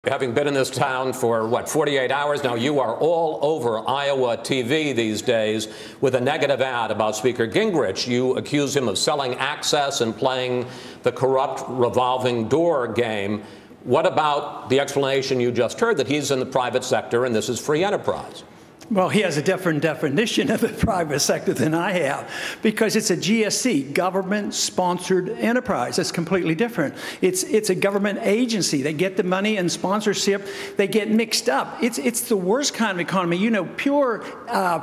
Having been in this town for, 48 hours now, you are all over Iowa TV these days with a negative ad about Speaker Gingrich. You accuse him of selling access and playing the corrupt revolving door game. What about the explanation you just heard that he's in the private sector and this is free enterprise? Well, he has a different definition of the private sector than I have, because it's a GSC, government-sponsored enterprise. It's completely different. It's a government agency. They get the money and sponsorship. They get mixed up. It's the worst kind of economy. You know, pure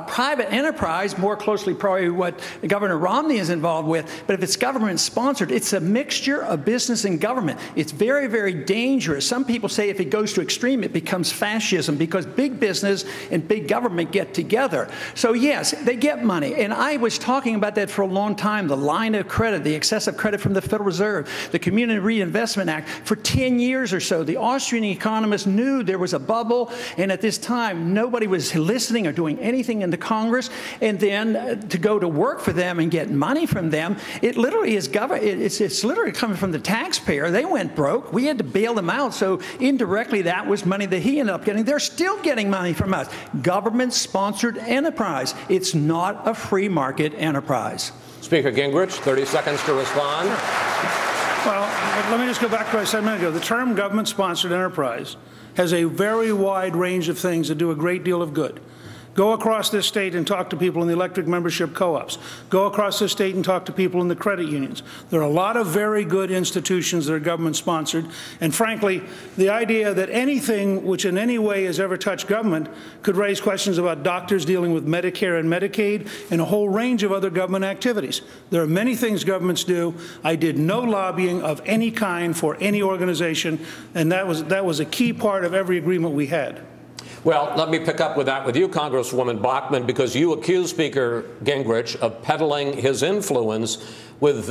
private enterprise, more closely probably what Governor Romney is involved with. But if it's government-sponsored, it's a mixture of business and government. It's very, very dangerous. Some people say if it goes to extreme, it becomes fascism, because big business and big government get together. So yes, they get money. And I was talking about that for a long time, the line of credit, the excessive credit from the Federal Reserve, the Community Reinvestment Act. For 10 years or so, the Austrian economists knew there was a bubble, and at this time, nobody was listening or doing anything in the Congress. And then to go to work for them and get money from them, it literally is it's literally coming from the taxpayer. They went broke. We had to bail them out. So indirectly, that was money that he ended up getting. They're still getting money from us. Government-sponsored enterprise. It's not a free market enterprise. Speaker Gingrich, 30 seconds to respond. Well, let me just go back to what I said a minute ago. The term government-sponsored enterprise has a very wide range of things that do a great deal of good. Go across this state and talk to people in the electric membership co-ops. Go across this state and talk to people in the credit unions. There are a lot of very good institutions that are government-sponsored. And frankly, the idea that anything which in any way has ever touched government could raise questions about doctors dealing with Medicare and Medicaid and a whole range of other government activities. There are many things governments do. I did no lobbying of any kind for any organization, and that was a key part of every agreement we had. Well, let me pick up with that with you, Congresswoman Bachmann, because you accuse Speaker Gingrich of peddling his influence with